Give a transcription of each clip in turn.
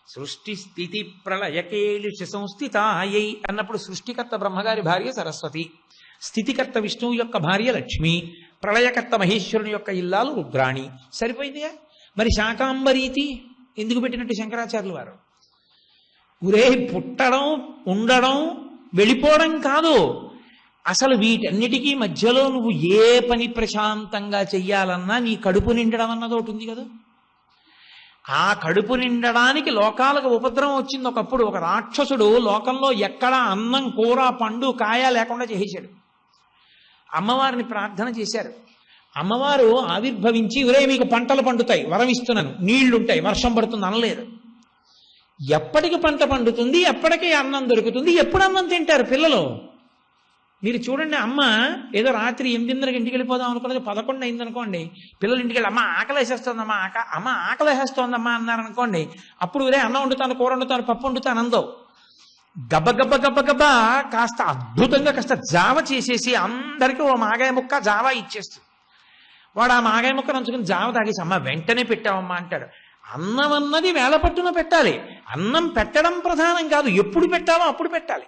సృష్టి స్థితి ప్రళయకేళుష సంస్థితాయై అన్నప్పుడు సృష్టికర్త బ్రహ్మగారి భార్య సరస్వతి, స్థితికర్త విష్ణువు యొక్క భార్య లక్ష్మి, ప్రళయకర్త మహేశ్వరుని యొక్క ఇల్లాలు రుద్రాణి. సరిపోయిందిగా. మరి శాకాంబరీతి ఎందుకు పెట్టినట్టు శంకరాచార్యులు వారు? ఊరే పుట్టడం, ఉండడం, వెళ్ళిపోవడం కాదు, అసలు వీటన్నిటికీ మధ్యలో నువ్వు ఏ పని ప్రశాంతంగా చెయ్యాలన్నా నీ కడుపు నిండడం అన్నది ఒకటి ఉంది కదా. ఆ కడుపు నిండడానికి లోకాలకు ఉపద్రవం వచ్చింది. ఒకప్పుడు ఒక రాక్షసుడు లోకంలో ఎక్కడా అన్నం, కూర, పండు, కాయ లేకుండా చేసేశాడు. అమ్మవారిని ప్రార్థన చేశారు. అమ్మవారు ఆవిర్భవించి, ఒరే మీకు పంటలు పండుతాయి, వరం ఇస్తున్నాను, నీళ్లుంటాయి, వర్షం పడుతుంది అనలేదు. ఎప్పటికి పంట పండుతుంది, ఎప్పటికీ అన్నం దొరుకుతుంది, ఎప్పుడు అన్నం తింటారు పిల్లలు? మీరు చూడండి, అమ్మ ఏదో రాత్రి 8:30కి ఇంటికి వెళ్ళిపోదాం అనుకున్నది 11 అయింది అనుకోండి, పిల్లలు ఇంటికి వెళ్ళి అమ్మ ఆకలేసేస్తోందమ్మా, అమ్మ ఆకలేసేస్తోందమ్మా అన్నారనుకోండి, అప్పుడు ఒరే అన్నం వండుతాను, కూర వండుతాను, పప్పు వండుతాను అందో. గబ్బ గబ్బ గబ్బ గబ్బ కాస్త అద్భుతంగా కాస్త జావ చేసేసి అందరికీ ఓ మాగాయ ముక్క జావ ఇచ్చేస్తుంది. వాడు ఆ మాగాయ ముక్క నంచుకుని జావ తాగేసి అమ్మ వెంటనే పెట్టావమ్మా అంటాడు. అన్నం అన్నది వేళ పట్టున పెట్టాలి. అన్నం పెట్టడం ప్రధానం కాదు, ఎప్పుడు పెట్టాలో అప్పుడు పెట్టాలి.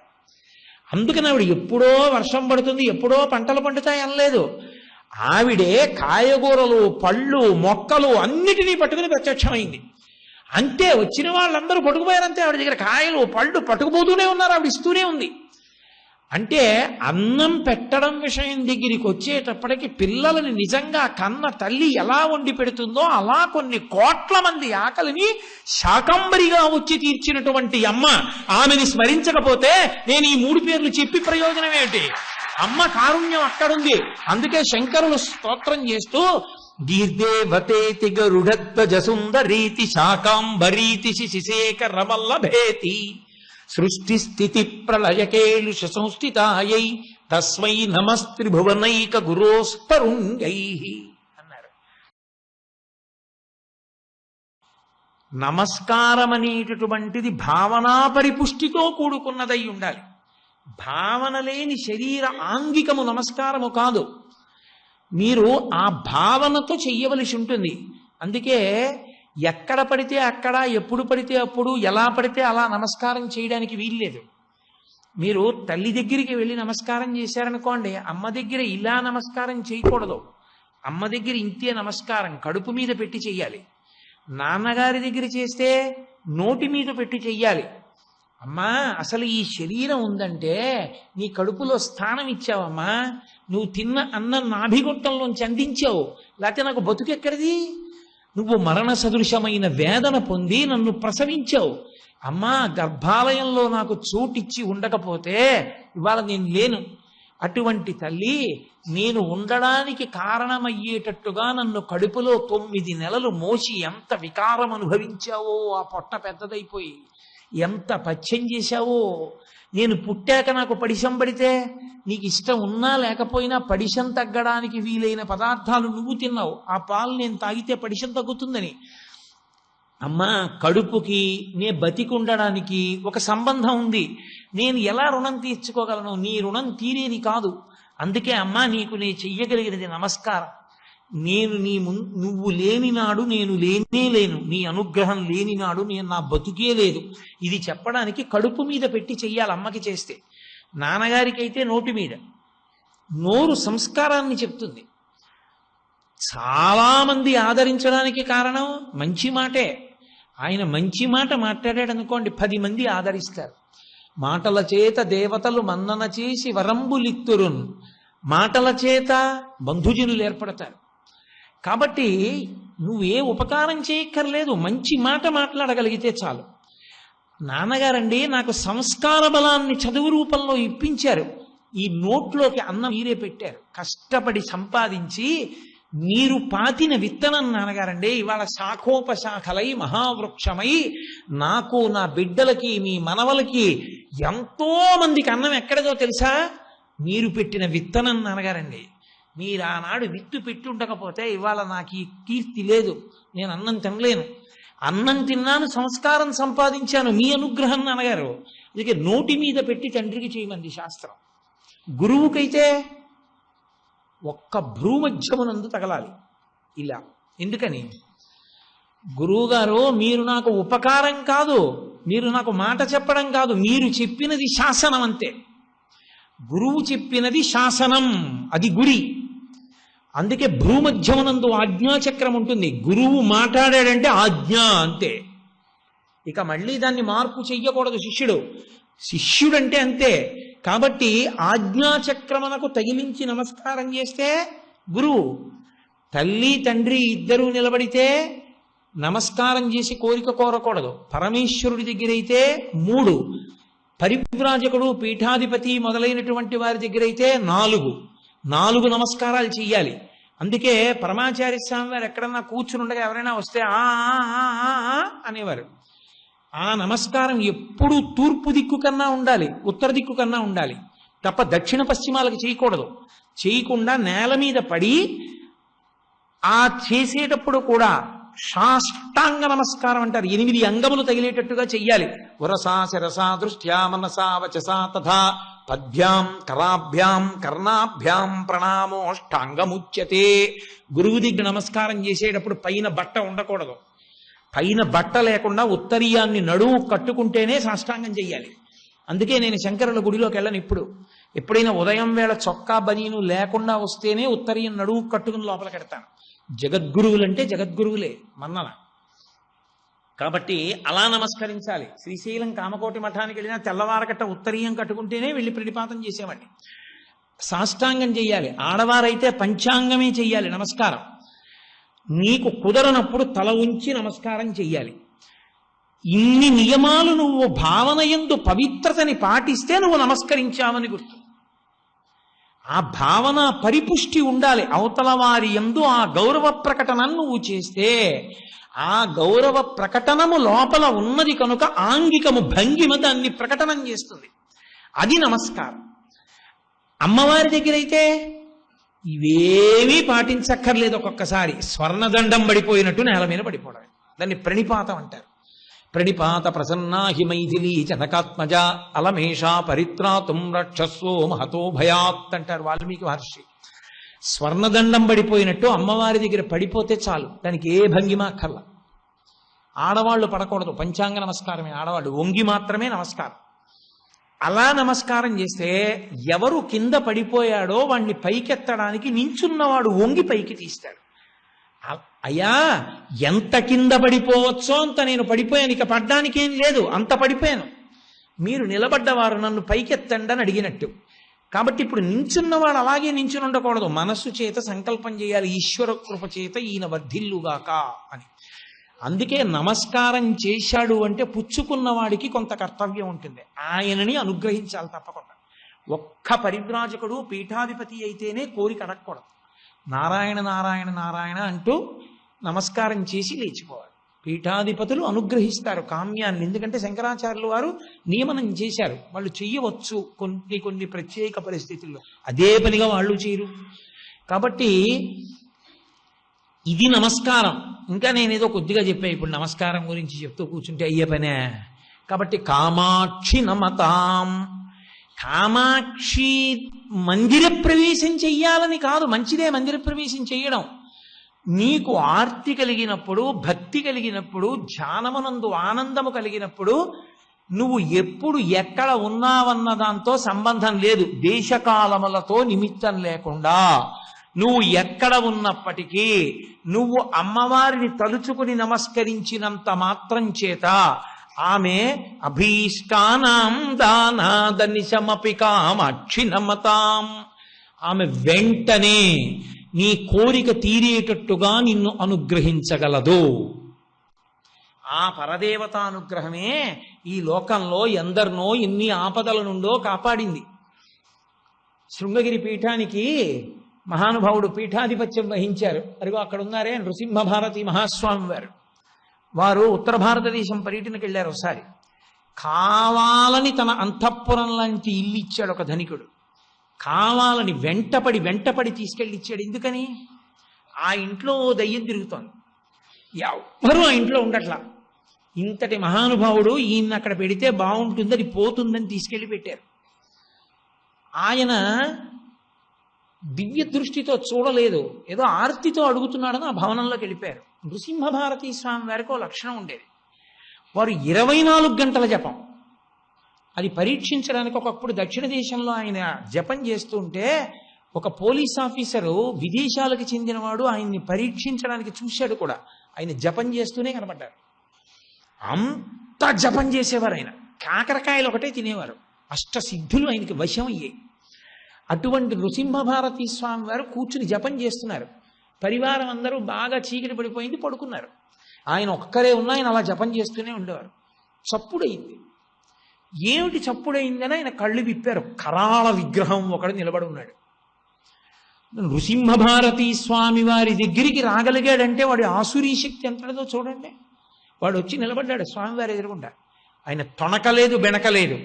అందుకని ఆవిడ ఎప్పుడో వర్షం పడుతుంది, ఎప్పుడో పంటలు పండుతాయి అనలేదు. ఆవిడే కాయగూరలు, పళ్ళు, మొక్కలు అన్నిటినీ పట్టుకుని ప్రత్యక్షమైంది. అంతే, వచ్చిన వాళ్ళందరూ పట్టుకుపోయారంతే. ఆవిడ దగ్గర కాయలు, పళ్ళు పట్టుకుపోతూనే ఉన్నారు, ఆవిడ ఇస్తూనే ఉంది. అంటే అన్నం పెట్టడం విషయం దగ్గరికి వచ్చేటప్పటికి పిల్లలని నిజంగా కన్న తల్లి ఎలా వండి పెడుతుందో అలా కొన్ని కోట్ల మంది ఆకలిని శాకంబరిగా వచ్చి తీర్చినటువంటి అమ్మ, ఆమెని స్మరించకపోతే నేను ఈ 3 పేర్లు చెప్పి ప్రయోజనం ఏమిటి? అమ్మ కారుణ్యం అక్కడుంది. అందుకే శంకరులు స్తోత్రం చేస్తూ గీర్దేవతేతి గరుడధ్వజ సుందరీతి శాకాంబరీతి శిశిశేఖరవల్లభేతి సృష్టి స్థితి ప్రళయకేళుష సంస్థితాయై తస్మై నమస్త్రిభువనైక గురోస్తరుణ్యై అన్నారు. నమస్కారం అనేటటువంటిది భావనా పరిపుష్టితో కూడుకున్నదై ఉండాలి. భావన లేని శరీర ఆంగికము నమస్కారము కాదు. మీరు ఆ భావనతో చెయ్యవలసి ఉంటుంది. అందుకే ఎక్కడ పడితే అక్కడ, ఎప్పుడు పడితే అప్పుడు, ఎలా పడితే అలా నమస్కారం చేయడానికి వీల్లేదు. మీరు తల్లి దగ్గరికి వెళ్ళి నమస్కారం చేశారనుకోండి, అమ్మ దగ్గర ఇలా నమస్కారం చేయకూడదు. అమ్మ దగ్గర ఇంతే నమస్కారం కడుపు మీద పెట్టి చెయ్యాలి. నాన్నగారి దగ్గర చేస్తే నోటి మీద పెట్టి చెయ్యాలి. అమ్మా, అసలు ఈ శరీరం ఉందంటే నీ కడుపులో స్థానం ఇచ్చావమ్మా, నువ్వు తిన్న అన్నం నాభిగుట్టంలోంచి అందించావు, లేకపోతే నాకు బతుకెక్కడిది? నువ్వు మరణ సదృశమైన వేదన పొంది నన్ను ప్రసవించావు. అమ్మా, గర్భాలయంలో నాకు చోటిచ్చి ఉండకపోతే ఇవాళ నేను లేను. అటువంటి తల్లి నేను ఉండడానికి కారణమయ్యేటట్టుగా నన్ను కడుపులో 9 నెలలు మోసి ఎంత వికారం అనుభవించావో, ఆ పొట్ట పెద్దదైపోయి ఎంత పథ్యం చేశావో. నేను పుట్టాక నాకు పడిశం పడితే నీకు ఇష్టం ఉన్నా లేకపోయినా పడిశం తగ్గడానికి వీలైన పదార్థాలు నువ్వు తిన్నావు. ఆ పాలు నేను తాగితే పడిశం తగ్గుతుందని. అమ్మా, కడుపుకి నే బతికుండడానికి ఒక సంబంధం ఉంది. నేను ఎలా రుణం తీర్చుకోగలను? నీ రుణం తీరేది కాదు. అందుకే అమ్మా, నీకు నేను చెయ్యగలిగినది నమస్కారం. నేను నువ్వు లేని నాడు నేను లేనే లేను, నీ అనుగ్రహం లేని నాడు నేను నా బతుకే లేదు. ఇది చెప్పడానికి కడుపు మీద పెట్టి చెయ్యాలి అమ్మకి చేస్తే. నాన్నగారికి అయితే నోటి మీద. నోరు సంస్కారాన్ని చెప్తుంది. చాలామంది ఆదరించడానికి కారణం మంచి మాటే. ఆయన మంచి మాట మాట్లాడాడు అనుకోండి, 10 మంది ఆదరిస్తారు. మాటల చేత దేవతలు మన్నన చేసి వరంబులిత్తురున్, మాటల చేత బంధుజనులు ఏర్పడతారు. కాబట్టి నువ్వే ఉపకారం చేయక్కర్లేదు, మంచి మాట మాట్లాడగలిగితే చాలు. నాన్నగారండి నాకు సంస్కార బలాన్ని చదువు రూపంలో ఇప్పించారు. ఈ నోట్లోకి అన్నం మీరే పెట్టారు, కష్టపడి సంపాదించి మీరు పాతిన విత్తనం నాన్నగారండి ఇవాళ శాఖోపశాఖలై మహావృక్షమై నాకు, నా బిడ్డలకి, మీ మనవలకి, ఎంతో మందికి అన్నం ఎక్కడదో తెలుసా? మీరు పెట్టిన విత్తనం నాన్నగారండి. మీరు ఆనాడు విత్తు పెట్టి ఉండకపోతే ఇవాళ నాకు ఈ కీర్తి లేదు, నేను అన్నం తినలేను. అన్నం తిన్నాను, సంస్కారం సంపాదించాను, మీ అనుగ్రహం నాన్నగారు. అందుకే నోటి మీద పెట్టి తండ్రికి చేయమంది శాస్త్రం. గురువుకైతే ఒక్క భ్రూమధ్యమునందు తగలాలి ఇలా. ఎందుకని? గురువుగారు మీరు నాకు ఉపకారం కాదు, మీరు నాకు మాట చెప్పడం కాదు, మీరు చెప్పినది శాసనం అంతే. గురువు చెప్పినది శాసనం, అది గురి. అందుకే భ్రూమధ్యమనందు ఆజ్ఞాచక్రం ఉంటుంది. గురువు మాట్లాడాడంటే ఆజ్ఞ అంతే. ఇక మళ్ళీ దాన్ని మార్పు చెయ్యకూడదు శిష్యుడు. శిష్యుడంటే అంతే. కాబట్టి ఆజ్ఞాచక్రమునకు తగిలించి నమస్కారం చేస్తే గురువు. తల్లి తండ్రి ఇద్దరూ నిలబడితే నమస్కారం చేసి కోరిక కోరకూడదు. పరమేశ్వరుడి దగ్గర అయితే 3, పరివ్రాజకుడు పీఠాధిపతి మొదలైనటువంటి వారి దగ్గర అయితే 4 నమస్కారాలు చెయ్యాలి. అందుకే పరమాచార్య స్వామి వారు ఎక్కడన్నా కూర్చుని ఉండగా ఎవరైనా వస్తే ఆ అనేవారు. ఆ నమస్కారం ఎప్పుడూ తూర్పు దిక్కు కన్నా ఉండాలి, ఉత్తర దిక్కు కన్నా ఉండాలి తప్ప దక్షిణ పశ్చిమాలకు చేయకూడదు. చేయకుండా నేల మీద పడి ఆ చేసేటప్పుడు కూడా సాష్టాంగ నమస్కారం అంటారు. 8 అంగములు తగిలేటట్టుగా చెయ్యాలి. ఉరసా శిరసా దృష్ట్యా మనసా వచసా తథా పద్భ్యాం కరాభ్యాం కర్ణాభ్యాం ప్రణామోష్టాంగముచ్యతే. గురువు దగ్గర నమస్కారం చేసేటప్పుడు పైన బట్ట ఉండకూడదు. పైన బట్ట లేకుండా ఉత్తరీయాన్ని నడువు కట్టుకుంటేనే సాష్టాంగం చెయ్యాలి. అందుకే నేను శంకరుల గుడిలోకి వెళ్ళను. ఎప్పుడైనా ఉదయం వేళ చొక్కా బనీను లేకుండా వస్తేనే ఉత్తరీయం నడువు కట్టుకుని లోపలికి వెడతాను. జగద్గురువులంటే జగద్గురువులే మన్నన. కాబట్టి అలా నమస్కరించాలి. శ్రీశైలం కామకోటి మఠానికి వెళ్ళినా తెల్లవారకట్ట ఉత్తరీయం కట్టుకుంటేనే వెళ్ళి ప్రణిపాతం చేసేవాడిని. సాష్టాంగం చెయ్యాలి. ఆడవారైతే పంచాంగమే చెయ్యాలి నమస్కారం. నీకు కుదరనప్పుడు తల ఉంచి నమస్కారం చెయ్యాలి. ఇన్ని నియమాలు నువ్వు భావనయందు పవిత్రతని పాటిస్తే నువ్వు నమస్కరించావని గుర్తు. ఆ భావన పరిపుష్టి ఉండాలి. అవతల వారి యందు ఆ గౌరవ ప్రకటనను నువ్వు చేస్తే ఆ గౌరవ ప్రకటనము లోపల ఉన్నది కనుక ఆంగికము భంగిమ దాన్ని ప్రకటనం చేస్తుంది. అది నమస్కారం. అమ్మవారి దగ్గర అయితే ఇవేమీ పాటించక్కర్లేదు. ఒక్కొక్కసారి స్వర్ణదండం పడిపోయినట్టు నేల మీద పడిపోవడం, దాన్ని ప్రణిపాతం అంటారు. ప్రణిపాత ప్రసన్నా హి మైథిలీ జనకాత్మజ అలమేషా పరిత్రాతుం రక్షస్వో మహతో భయాత్ అంటారు వాల్మీకి మహర్షి. స్వర్ణదండం పడిపోయినట్టు అమ్మవారి దగ్గర పడిపోతే చాలు, దానికి ఏ భంగిమ అక్కర్ల. ఆడవాళ్ళు పడకూడదు, పంచాంగ నమస్కారమే. ఆడవాళ్ళు వంగి మాత్రమే నమస్కారం. అలా నమస్కారం చేస్తే ఎవరు కింద పడిపోయాడో వాణ్ణి పైకెత్తడానికి నించున్నవాడు వంగి పైకి తీస్తాడు. అయ్యా ఎంత కింద పడిపోవచ్చో అంత నేను పడిపోయాను, ఇక పడ్డానికేం లేదు, అంత పడిపోయాను, మీరు నిలబడ్డవారు నన్ను పైకెత్తండి అని అడిగినట్టు. కాబట్టి ఇప్పుడు నించున్నవాడు అలాగే నించుని ఉండకూడదు, మనస్సు చేత సంకల్పం చేయాలి, ఈశ్వర కృప చేత ఈయన వర్ధిల్లుగాక అని. అందుకే నమస్కారం చేశాడు అంటే పుచ్చుకున్నవాడికి కొంత కర్తవ్యం ఉంటుంది, ఆయనని అనుగ్రహించాలి తప్పకుండా. ఒక్క పరివ్రాజకుడు పీఠాధిపతి అయితేనే కోరిక అడగకూడదు. నారాయణ నారాయణ నారాయణ అంటూ నమస్కారం చేసి లేచిపోవాలి. పీఠాధిపతులు అనుగ్రహిస్తారు కామ్యాన్ని. ఎందుకంటే శంకరాచార్యులు వారు నియమనం చేశారు, వాళ్ళు చెయ్యవచ్చు కొన్ని ప్రత్యేక పరిస్థితుల్లో, అదే పనిగా వాళ్ళు చేయరు. కాబట్టి ఇది నమస్కారం. ఇంకా నేనేదో కొద్దిగా చెప్పా, ఇప్పుడు నమస్కారం గురించి చెప్తూ కూర్చుంటే అయ్యే పనే. కాబట్టి కామాక్షి నమతాం. కామాక్షి మందిర ప్రవేశం చెయ్యాలని కాదు, మంచిదే మందిర ప్రవేశం చెయ్యడం. నీకు ఆర్తి కలిగినప్పుడు, భక్తి కలిగినప్పుడు, ధ్యానమునందు ఆనందము కలిగినప్పుడు నువ్వు ఎప్పుడు ఎక్కడ ఉన్నావన్న దాంతో సంబంధం లేదు. దేశకాలములతో నిమిత్తం లేకుండా నువ్వు ఎక్కడ ఉన్నప్పటికీ నువ్వు అమ్మవారిని తలుచుకుని నమస్కరించినంత మాత్రం చేత ఆమె అభీష్టానాం దానాదనిశమపి కామాక్షి నమతాం, ఆమె వెంటనే నీ కోరిక తీరేటట్టుగా నిన్ను అనుగ్రహించగలదు. ఆ పరదేవతానుగ్రహమే ఈ లోకంలో ఎందరినో ఎన్ని ఆపదల నుండో కాపాడింది. శృంగగిరి పీఠానికి మహానుభావుడు పీఠాధిపత్యం వహించారు. అదిగో అక్కడ ఉన్నారే నృసింహభారతి మహాస్వామి వారు. వారు ఉత్తర భారతదేశం పర్యటనకి వెళ్ళారు. ఒకసారి కావాలని తన అంతఃపురం లాంటి ఇల్లు ఇచ్చాడు ఒక ధనికుడు. కావాలని వెంటపడి తీసుకెళ్ళి ఇచ్చాడు. ఎందుకని? ఆ ఇంట్లో దయ్యం తిరుగుతోంది, ఎవ్వరూ ఆ ఇంట్లో ఉండట్లా. ఇంతటి మహానుభావుడు ఈయన అక్కడ పెడితే బాగుంటుంది, అది పోతుందని తీసుకెళ్ళి పెట్టారు. ఆయన దివ్య దృష్టితో చూడలేదు, ఏదో ఆర్తితో అడుగుతున్నాడని ఆ భవనంలోకి వెళ్ళిపోయారు. నృసింహభారతీ స్వామి వారికి ఒక లక్షణం ఉండేది. వారు 24 గంటల జపం. అది పరీక్షించడానికి ఒకప్పుడు దక్షిణ దేశంలో ఆయన జపం చేస్తుంటే ఒక పోలీస్ ఆఫీసరు విదేశాలకు చెందినవాడు ఆయన్ని పరీక్షించడానికి చూశాడు కూడా. ఆయన జపం చేస్తూనే కనబడ్డారు. అంత జపం చేసేవారు ఆయన. కాకరకాయలు ఒకటే తినేవారు. అష్టసిద్ధులు ఆయనకి వశం అయ్యాయి. అటువంటి నృసింహభారతీ స్వామి వారు కూర్చుని జపం చేస్తున్నారు. పరివారం అందరూ బాగా చీకటి పడిపోయింది, పడుకున్నారు. ఆయన ఒక్కరే ఉన్న ఆయన అలా జపం చేస్తూనే ఉండేవారు. చప్పుడయింది. ఏమిటి చప్పుడైందని ఆయన కళ్ళు విప్పారు. కరాళ విగ్రహం ఒకడు నిలబడి ఉన్నాడు. నృసింహభారతీ స్వామి వారి దగ్గరికి రాగలిగాడంటే వాడి ఆసురీ శక్తి ఎంతటిదో చూడండి. వాడు వచ్చి నిలబడ్డాడు స్వామివారి ఎదురుగుండా. ఆయన తొణకలేదు, బెణకలేదు.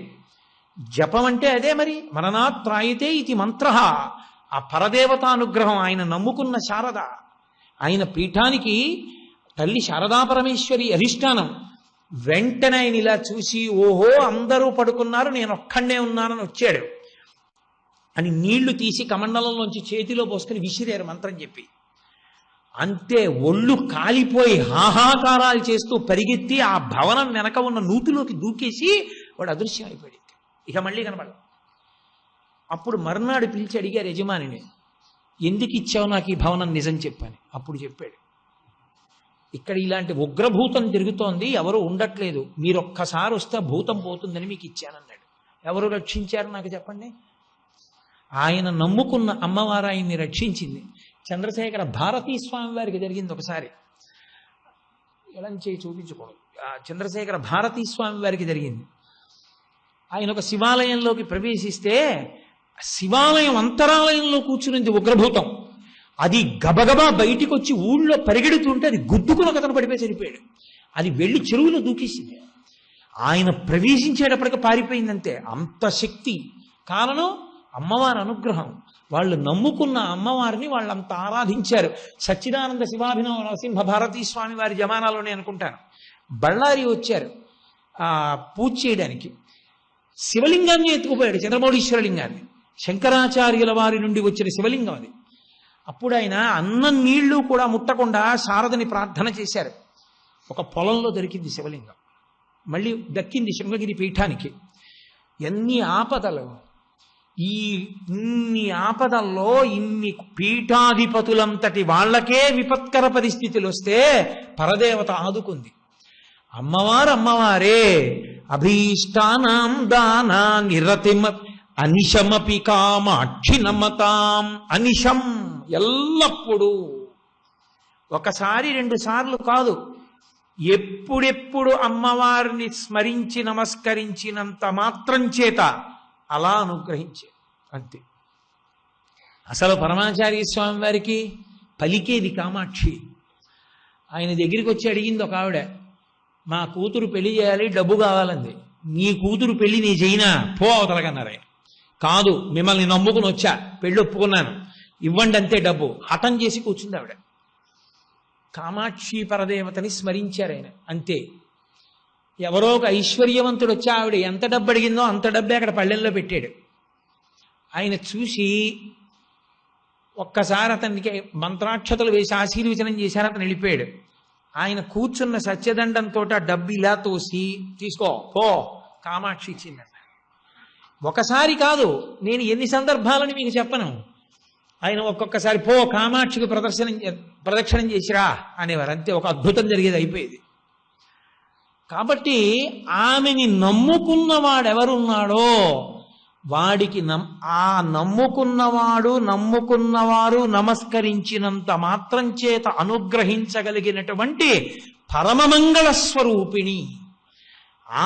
జపం అంటే అదే మరి. మరణాత్రాయితే ఇది మంత్ర. ఆ పరదేవతానుగ్రహం. ఆయన నమ్ముకున్న శారద, ఆయన పీఠానికి తల్లి శారదా పరమేశ్వరి అధిష్టానం. వెంటనే ఆయన ఇలా చూసి, ఓహో అందరూ పడుకున్నారు, నేను ఒక్కడే ఉన్నానని వచ్చాడు అని నీళ్లు తీసి కమండలంలోంచి చేతిలో పోసుకుని విసిరారు మంత్రం చెప్పి. అంతే ఒళ్ళు కాలిపోయి హాహాకారాలు చేస్తూ పరిగెత్తి ఆ భవనం వెనక ఉన్న నూతిలోకి దూకేసి వాడు అదృశ్యం అయిపోయాడు. ఇక మళ్ళీ కనబడ. అప్పుడు మర్నాడు పిలిచి అడిగారు యజమానిని, ఎందుకు ఇచ్చావు నాకు ఈ భవనం, నిజం చెప్పని. అప్పుడు చెప్పాడు, ఇక్కడ ఇలాంటి ఉగ్రభూతం తిరుగుతోంది, ఎవరు ఉండట్లేదు, మీరు ఒక్కసారి వస్తే భూతం పోతుందని మీకు ఇచ్చానన్నాడు. ఎవరు రక్షించారు నాకు చెప్పండి? ఆయన నమ్ముకున్న అమ్మవారు ఆయన్ని రక్షించింది. చంద్రశేఖర భారతీ స్వామి వారికి జరిగింది ఒకసారి. ఎడం చేయి చూపించకూడదు. చంద్రశేఖర భారతీ స్వామి వారికి జరిగింది. ఆయన ఒక శివాలయంలోకి ప్రవేశిస్తే శివాలయం అంతరాలయంలో కూర్చునింది ఉగ్రభూతం. అది గబగబా బయటికి వచ్చి ఊళ్ళో పరిగెడుతుంటే అది గుద్దుకుని కథను పడిపోయి చనిపోయాడు. అది వెళ్ళి చెరువులో దూకేసింది. ఆయన ప్రవేశించేటప్పటికి పారిపోయిందంతే. అంత శక్తి. కారణం అమ్మవారి అనుగ్రహం. వాళ్ళు నమ్ముకున్న అమ్మవారిని వాళ్ళంత ఆరాధించారు. సచ్చిదానంద శివాభినవ నరసింహ భారతీ స్వామి వారి జమానాలోనే అనుకుంటాను బళ్ళారి వచ్చారు పూజ చేయడానికి. శివలింగాన్ని ఎత్తుకుపోయాడు, చంద్రమౌళీశ్వరలింగాన్ని. శంకరాచార్యుల వారి నుండి వచ్చిన శివలింగం అది. అప్పుడు ఆయన అన్నం నీళ్లు కూడా ముట్టకుండా శారదని ప్రార్థన చేశారు. ఒక పొలంలో దొరికింది శివలింగం. మళ్ళీ దక్కింది శృంగగిరి పీఠానికి. ఎన్ని ఆపదలు! ఇన్ని ఆపదల్లో ఇన్ని పీఠాధిపతులంతటి వాళ్ళకే విపత్కర పరిస్థితులు వస్తే పరదేవత ఆదుకుంది. అమ్మవారు అమ్మవారే. అభీష్టానాం దానా నిరతిమ అనిశమపి కామాక్షి నమతాం. అనిశం ఎల్లప్పుడూ, ఒకసారి 2 సార్లు కాదు, ఎప్పుడెప్పుడు అమ్మవారిని స్మరించి నమస్కరించినంత మాత్రం చేత అలా అనుగ్రహించే అంతే. అసలు పరమాచార్య స్వామి వారికి పలికేది కామాక్షి. ఆయన దగ్గరికి వచ్చి అడిగింది ఒక ఆవిడ, మా కూతురు పెళ్లి చేయాలి, డబ్బు కావాలంది. నీ కూతురు పెళ్లి నీ చేయనా, పో అవతలకన్నారు ఆయన. కాదు, మిమ్మల్ని నమ్ముకుని వచ్చా, పెళ్లి ఒప్పుకున్నాను, ఇవ్వండి అంతే డబ్బు. హఠం చేసి కూర్చుంది ఆవిడ. కామాక్షి పరదేవతని స్మరించారు ఆయన అంతే. ఎవరో ఒక ఐశ్వర్యవంతుడు వచ్చి ఆవిడ ఎంత డబ్బు అడిగిందో అంత డబ్బే అక్కడ పళ్ళెల్లో పెట్టాడు. ఆయన చూసి ఒక్కసారి అతనికి మంత్రాక్షతలు వేసి ఆశీర్వచనం చేశారు. అతను వెళ్ళిపోయాడు. ఆయన కూర్చున్న సత్యదండంతో ఆ డబ్బు ఇలా తోసి, తీసుకో పో, కామాక్షి ఇచ్చిందంట. ఒకసారి కాదు, నేను ఎన్ని సందర్భాలని మీకు చెప్పను. ఆయన ఒక్కొక్కసారి పో కామాక్షికి ప్రదక్షిణం చేసిరా అనేవారు. అంతే, ఒక అద్భుతం జరిగేది, అయిపోయేది. కాబట్టి ఆమెని నమ్ముకున్నవాడెవరున్నాడో వాడికి ఆ నమ్ముకున్నవారు నమస్కరించినంత మాత్రం చేత అనుగ్రహించగలిగినటువంటి పరమమంగళ స్వరూపిణి.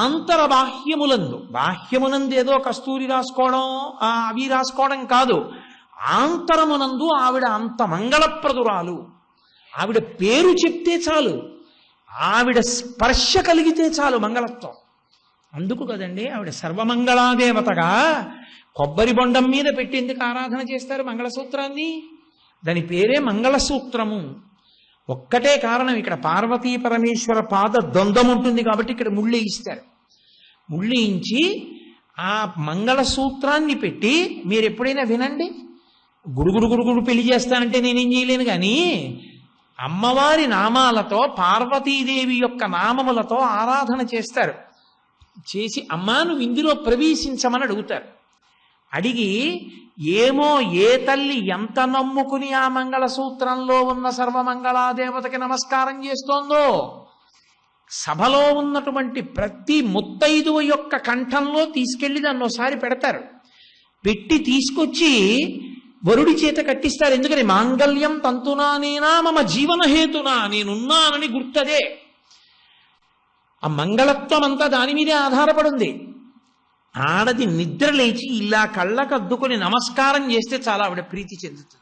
ఆంతర బాహ్యమునందు ఏదో కస్తూరి రాసుకోవడం అవి రాసుకోవడం కాదు. ఆంతరమునందు ఆవిడ అంత మంగళప్రదురాలు. ఆవిడ పేరు చెప్తే చాలు, ఆవిడ స్పర్శ కలిగితే చాలు మంగళత్వం. అందుకు కదండి ఆవిడ సర్వమంగళాదేవతగా కొబ్బరి బొండం మీద పెట్టేందుకు ఆరాధన చేస్తారు మంగళసూత్రాన్ని. దాని పేరే మంగళసూత్రము. ఒక్కటే కారణం, ఇక్కడ పార్వతీ పరమేశ్వర పాద ద్వంద్వం ఉంటుంది కాబట్టి ఇక్కడ ముళ్ళేయిస్తారు. ముళ్ళేయించి ఆ మంగళసూత్రాన్ని పెట్టి, మీరు ఎప్పుడైనా వినండి, గుడుగుడు గుడుగుడు పెళ్లి చేస్తానంటే నేనేం చేయలేను కానీ అమ్మవారి నామాలతో పార్వతీదేవి యొక్క నామములతో ఆరాధన చేస్తారు. చేసి అమ్మా నువ్వు ఇందులో ప్రవేశించమని అడుగుతారు. అడిగి ఏమో ఏ తల్లి ఎంత నమ్ముకుని ఆ మంగళసూత్రంలో ఉన్న సర్వమంగళాదేవతకి నమస్కారం చేస్తోందో సభలో ఉన్నటువంటి ప్రతి ముత్తైదువ యొక్క కంఠంలో తీసుకెళ్లి దాన్ని ఒకసారి పెడతారు. పెట్టి తీసుకొచ్చి వరుడి చేత కట్టిస్తారు. ఎందుకని మాంగళ్యం తంతునానేనా మమ జీవనహేతునా, నేనున్నానని గుర్తదే. ఆ మంగళత్వం అంతా దాని మీదే ఆధారపడింది. ఆడది నిద్ర లేచి ఇలా కళ్ళకద్దుకొని నమస్కారం చేస్తే చాలా ఆవిడ ప్రీతి చెందుతుంది.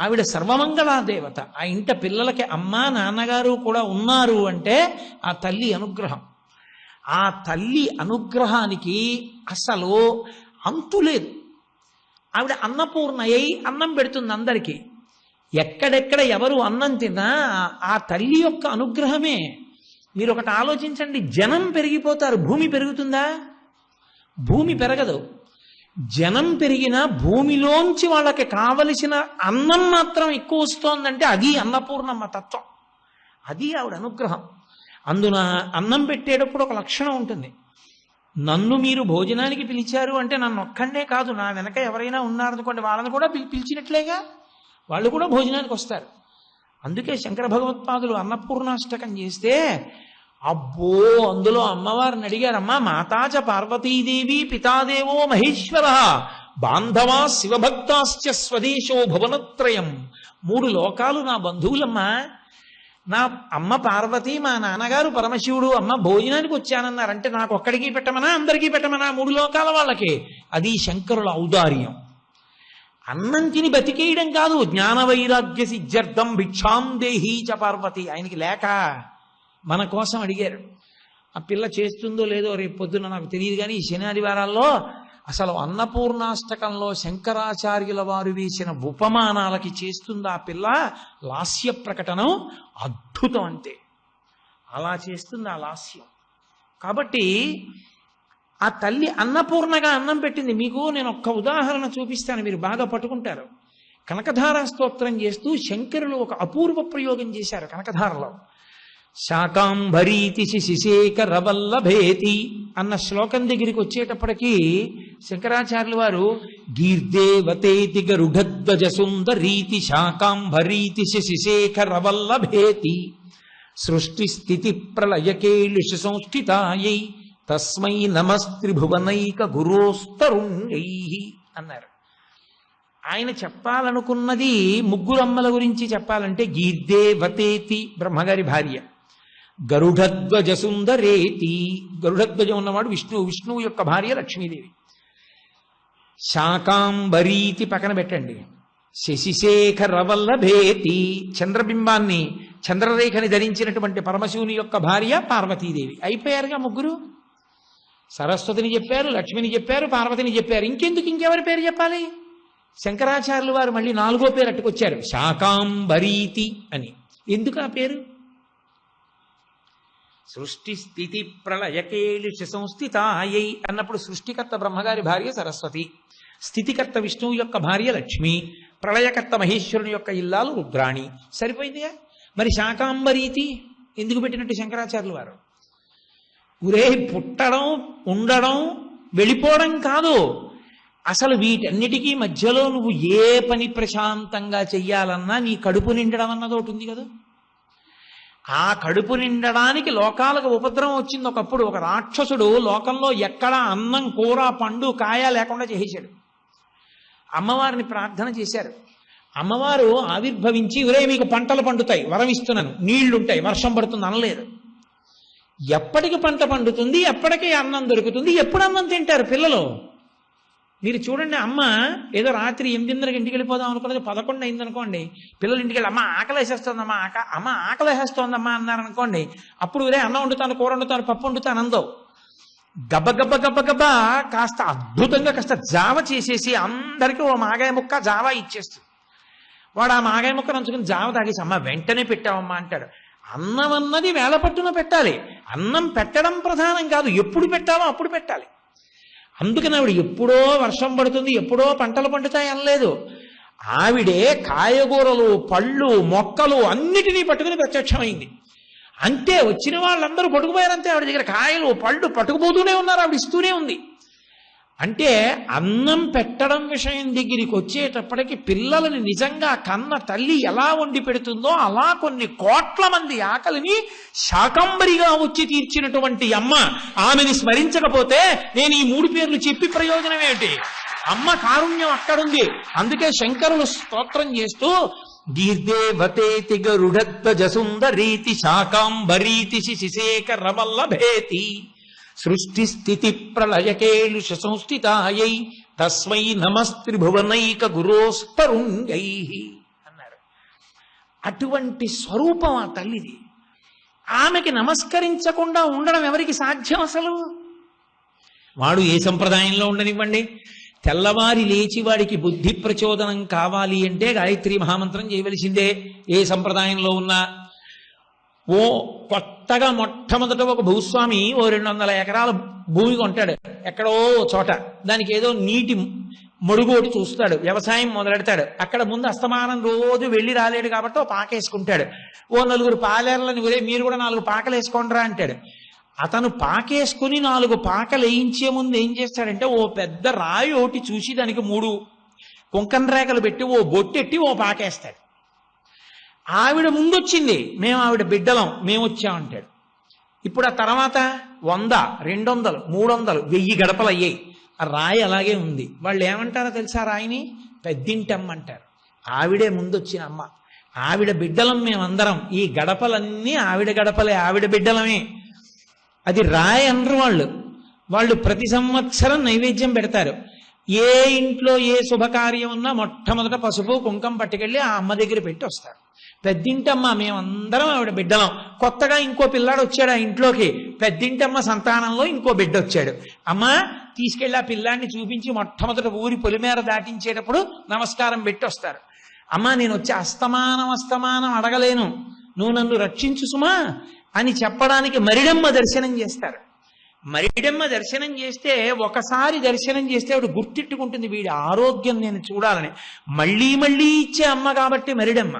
ఆవిడ సర్వమంగళాదేవత. ఆ ఇంట పిల్లలకి అమ్మా నాన్నగారు కూడా ఉన్నారు అంటే ఆ తల్లి అనుగ్రహం. ఆ తల్లి అనుగ్రహానికి అసలు అంతు లేదు. ఆవిడ అన్నపూర్ణయ్యి అన్నం పెడుతుంది అందరికీ. ఎక్కడెక్కడ ఎవరు అన్నం తిన్నా ఆ తల్లి యొక్క అనుగ్రహమే. మీరు ఒకటి ఆలోచించండి, జనం పెరిగిపోతారు, భూమి పెరుగుతుందా? భూమి పెరగదు. జనం పెరిగినా భూమిలోంచి వాళ్ళకి కావలసిన అన్నం మాత్రం ఎక్కువ వస్తోందంటే అది అన్నపూర్ణమ్మ తత్వం, అది ఆవిడ అనుగ్రహం. అందున అన్నం పెట్టేటప్పుడు ఒక లక్షణం ఉంటుంది. నన్ను మీరు భోజనానికి పిలిచారు అంటే నన్ను ఒక్కడే కాదు, నా వెనక ఎవరైనా ఉన్నారనుకోండి వాళ్ళని కూడా పిలిచినట్లేగా, వాళ్ళు కూడా భోజనానికి వస్తారు. అందుకే శంకర భగవత్పాదులు అన్నపూర్ణాష్టకం చేస్తే అబ్బో అందులో అమ్మవారిని అడిగారమ్మా, మాతాచ పార్వతీదేవి పితాదేవో మహేశ్వర బాంధవా శివభక్తాశ్చ స్వదేశో భువనత్రయం. 3 లోకాలు నా బంధువులమ్మా. నా అమ్మ పార్వతి, మా నాన్నగారు పరమశివుడు. అమ్మ భోజనానికి వచ్చానన్నారంటే నాకు ఒక్కడికి పెట్టమనా అందరికీ పెట్టమనా? 3 లోకాల వాళ్ళకి. అది శంకరుల ఔదార్యం. అన్నం తిని బతికేయడం కాదు, జ్ఞాన వైరాగ్య సిద్ధ్యర్థం భిక్షాం దేహీ చ పార్వతి. ఆయనకి లేక మన కోసం అడిగారు. ఆ పిల్ల చేస్తుందో లేదో రేపు పొద్దున నాకు తెలియదు కానీ ఈ శని ఆదివారాల్లో అసలు అన్నపూర్ణాష్టకంలో శంకరాచార్యుల వారు వేసిన ఉపమానాలకి చేస్తుంది ఆ పిల్ల లాస్య ప్రకటనం. అద్భుతం అంతే, అలా చేస్తుంది ఆ లాస్యం. కాబట్టి ఆ తల్లి అన్నపూర్ణగా అన్నం పెట్టింది. మీకు నేను ఒక్క ఉదాహరణ చూపిస్తాను, మీరు బాగా పట్టుకుంటారు. కనకధార స్తోత్రం చేస్తూ శంకరులు ఒక అపూర్వ ప్రయోగం చేశారు కనకధారలో. శాకాంబరీతి శిశిశేఖర వల్లభేతి అన్న శ్లోకం దగ్గరికి వచ్చేటప్పటికీ శంకరాచార్యుల వారు గీర్దేవతేతి గరుఢధ్వజ సుందరీతి శాకాంబరీతి శిశిశేఖర వల్లభేతి సృష్టి స్థితి ప్రళయకేళుష సంస్థితాయై తస్మై నమస్త్రిభువనైక గురోస్తరుణ్యై అన్నారు. ఆయన చెప్పాలనుకున్నది 3 అమ్మల గురించి చెప్పాలంటే గీర్దేవతేతి బ్రహ్మగారి భార్య, గరుడధ్వజ సుందరేతి గరుడధ్వజం ఉన్నవాడు విష్ణువు, విష్ణువు యొక్క భార్య లక్ష్మీదేవి. శాకాంబరీతి పక్కన పెట్టండి. శశిశేఖర వల్లభేతి చంద్రబింబాన్ని చంద్రరేఖని ధరించినటువంటి పరమశివుని యొక్క భార్య పార్వతీదేవి. అయిపోయారుగా 3. సరస్వతిని చెప్పారు, లక్ష్మిని చెప్పారు, పార్వతిని చెప్పారు. ఇంకెవరి పేరు చెప్పాలి? శంకరాచార్యులు వారు మళ్ళీ 4వ పేరు అట్టుకొచ్చారు, శాకాంబరీతి అని. ఎందుకు ఆ పేరు? సృష్టి స్థితి ప్రళయకేళుష సంస్థితాయై అన్నప్పుడు సృష్టికర్త బ్రహ్మగారి భార్య సరస్వతి, స్థితికర్త విష్ణువు యొక్క భార్య లక్ష్మి, ప్రళయకర్త మహేశ్వరుని యొక్క ఇల్లాలు రుద్రాణి. సరిపోయిందిగా. మరి శాకాంబరీతి ఎందుకు పెట్టినట్టు శంకరాచార్యులు వారు? ఉరే పుట్టడం, ఉండడం, వెళ్ళిపోవడం కాదు, అసలు వీటన్నిటికీ మధ్యలో నువ్వు ఏ పని ప్రశాంతంగా చెయ్యాలన్నా నీ కడుపు నిండడం అన్నది ఒకటి ఉంది కదా. ఆ కడుపు నిండడానికి లోకాలకు ఉపద్రవం వచ్చింది ఒకప్పుడు. ఒక రాక్షసుడు లోకంలో ఎక్కడా అన్నం కూర పండు కాయ లేకుండా చేసేశాడు. అమ్మవారిని ప్రార్థన చేశారు. అమ్మవారు ఆవిర్భవించి ఒరే మీకు పంటలు పండుతాయి, వరం ఇస్తున్నాను, నీళ్లుంటాయి, వర్షం పడుతుంది అనలేదు. ఎప్పటికి పంట పండుతుంది, ఎప్పటికీ అన్నం దొరుకుతుంది, ఎప్పుడు అన్నం తింటారు పిల్లలు? మీరు చూడండి, అమ్మ ఏదో రాత్రి 8:30కి ఇంటికి వెళ్ళిపోదాం అనుకున్నది 11 అయింది అనుకోండి, పిల్లలు ఇంటికి వెళ్ళి అమ్మ ఆకలి వేసేస్తోందమ్మా, అమ్మ ఆకలి వేసేస్తోందమ్మా అన్నారనుకోండి, అప్పుడు ఒరే అన్నం వండుతాను, కూర వండుతాను, పప్పు వండుతాను అందవు. గబ్బ కాస్త అద్భుతంగా కాస్త జావ చేసేసి అందరికీ ఓ మాగాయ ముక్క జావ ఇచ్చేస్తుంది. వాడు ఆ మాగాయ ముక్క నంచుకుని జావ తాగేసి అమ్మ వెంటనే పెట్టావమ్మా అంటాడు. అన్నం అన్నది వేళ పట్టున పెట్టాలి. అన్నం పెట్టడం ప్రధానం కాదు, ఎప్పుడు పెట్టాలో అప్పుడు పెట్టాలి. అందుకని ఆవిడ ఎప్పుడో వర్షం పడుతుంది, ఎప్పుడో పంటలు పండుతాయి అనలేదు. ఆవిడే కాయగూరలు, పళ్ళు, మొక్కలు అన్నిటినీ పట్టుకుని ప్రత్యక్షమైంది. అంతే, వచ్చిన వాళ్ళందరూ పట్టుకుపోయారంతే. ఆవిడ దగ్గర కాయలు పళ్ళు పట్టుకుపోతూనే ఉన్నారు, ఆవిడ ఇస్తూనే ఉంది. అంటే అన్నం పెట్టడం విషయం దగ్గరికి వచ్చేటప్పటికి పిల్లలని నిజంగా కన్న తల్లి ఎలా వండి పెడుతుందో అలా కొన్ని కోట్ల మంది ఆకలిని శాకంబరిగా వచ్చి తీర్చినటువంటి అమ్మ, ఆమెని స్మరించకపోతే నేను ఈ 3 పేర్లు చెప్పి ప్రయోజనం ఏమిటి? అమ్మ కారుణ్యం అక్కడుంది. అందుకే శంకరులు స్తోత్రం చేస్తూ దీర్దేవతేతి గరుడధ్వజ సుందరీతి శాకాంబరీతి శిశేఖరవల్లభేతి సృష్టి స్థితి ప్రళయకేలుష సంస్థితాయై తస్మై నమస్త్రిభువనైక గురోస్తరుణ్యై అన్నారు. అటువంటి స్వరూపం ఆ తల్లిది. ఆమెకి నమస్కరించకుండా ఉండడం ఎవరికి సాధ్యం? అసలు వాడు ఏ సంప్రదాయంలో ఉండనివ్వండి, తెల్లవారి లేచి వాడికి బుద్ధి ప్రచోదనం కావాలి అంటే గాయత్రి మహామంత్రం చేయవలసిందే. ఏ సంప్రదాయంలో ఉన్నా ఓ కొత్తగా మొట్టమొదట ఒక భూస్వామి ఓ 200 ఎకరాల భూమి కొంటాడు ఎక్కడో చోట. దానికి ఏదో నీటి మడుగోటి చూస్తాడు, వ్యవసాయం మొదలెడతాడు. అక్కడ ముందు అస్తమానం రోజు వెళ్ళి రాలేడు కాబట్టి ఓ పాకేసుకుంటాడు. ఓ 4 పాలేర్లని ఒరే మీరు కూడా 4 పాకలు వేసుకోండిరా అంటాడు. అతను పాకేసుకుని 4 పాకలు వేయించే ముందు ఏం చేస్తాడంటే ఓ పెద్ద రాయి ఒకటి చూసి దానికి 3 కుంకన్ రేఖలు పెట్టి ఓ బొట్టెట్టి ఓ పాకేస్తాడు. ఆవిడ ముందొచ్చింది, మేము ఆవిడ బిడ్డలం, మేము వచ్చామంటాడు. ఇప్పుడు ఆ తర్వాత 100, 200, 300, 1000 గడపలు అయ్యాయి. ఆ రాయి అలాగే ఉంది. వాళ్ళు ఏమంటారో తెలుసా? రాయిని పెద్దింటమ్మ అంటారు. ఆవిడే ముందొచ్చిన అమ్మ, ఆవిడ బిడ్డలం మేమందరం. ఈ గడపలన్నీ ఆవిడ గడపలే, ఆవిడ బిడ్డలమే. అది రాయి అనరు వాళ్ళు. వాళ్ళు ప్రతి సంవత్సరం నైవేద్యం పెడతారు. ఏ ఇంట్లో ఏ శుభకార్యం ఉన్నా మొట్టమొదట పసుపు కుంకం పట్టుకెళ్ళి ఆ అమ్మ దగ్గర పెట్టి వస్తారు. పెద్దింటమ్మ మేమందరం ఆవిడ బిడ్డలం. కొత్తగా ఇంకో పిల్లాడు వచ్చాడు ఆ ఇంట్లోకి, పెద్దింటమ్మ సంతానంలో ఇంకో బిడ్డ వచ్చాడు. అమ్మ తీసుకెళ్ళి ఆ పిల్లాడిని చూపించి మొట్టమొదట ఊరి పొలిమేర దాటించేటప్పుడు నమస్కారం పెట్టి వస్తారు. అమ్మ నేను వచ్చి అస్తమానం అడగలేను, నువ్వు నన్ను రక్షించు సుమా అని చెప్పడానికి మరిడమ్మ దర్శనం చేస్తారు. మరిడమ్మ దర్శనం చేస్తే ఒకసారి దర్శనం చేస్తే ఆవిడ గుర్తిట్టుకుంటుంది, వీడి ఆరోగ్యం నేను చూడాలని. మళ్ళీ మళ్ళీ ఇచ్చే అమ్మ కాబట్టి మరిడమ్మ.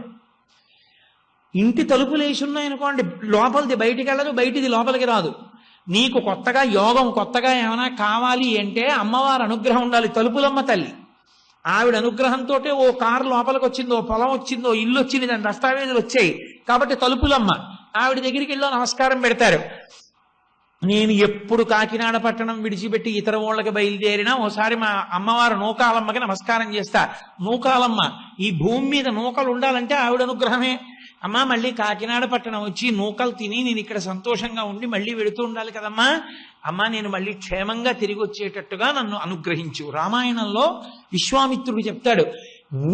ఇంటి తలుపులు వేసి ఉన్నాయనుకోండి, లోపలిది బయటికి వెళ్ళదు, బయటిది లోపలికి రాదు. నీకు కొత్తగా యోగం, కొత్తగా ఏమైనా కావాలి అంటే అమ్మవారి అనుగ్రహం ఉండాలి. తలుపులమ్మ తల్లి, ఆవిడ అనుగ్రహంతో ఓ కారు లోపలికి వచ్చిందో, పొలం వచ్చిందో, ఇల్లు వచ్చింది, దాని దస్తావేజులు వచ్చాయి కాబట్టి తలుపులమ్మ. ఆవిడ దగ్గరికి వెళ్ళి నమస్కారం పెడతారు. నేను ఎప్పుడు కాకినాడ పట్టణం విడిచిపెట్టి ఇతర ఊళ్ళకి బయలుదేరినా ఓసారి మా అమ్మవారు నూకాలమ్మకి నమస్కారం చేస్తా. నూకాలమ్మ, ఈ భూమి మీద నూకలు ఉండాలంటే ఆవిడ అనుగ్రహమే. అమ్మా మళ్ళీ కాకినాడ పట్టణం వచ్చి నూకలు తిని నేను ఇక్కడ సంతోషంగా ఉండి మళ్ళీ వెళుతూ ఉండాలి కదమ్మా. అమ్మా నేను మళ్ళీ క్షేమంగా తిరిగి వచ్చేటట్టుగా నన్ను అనుగ్రహించు. రామాయణంలో విశ్వామిత్రుడు చెప్తాడు,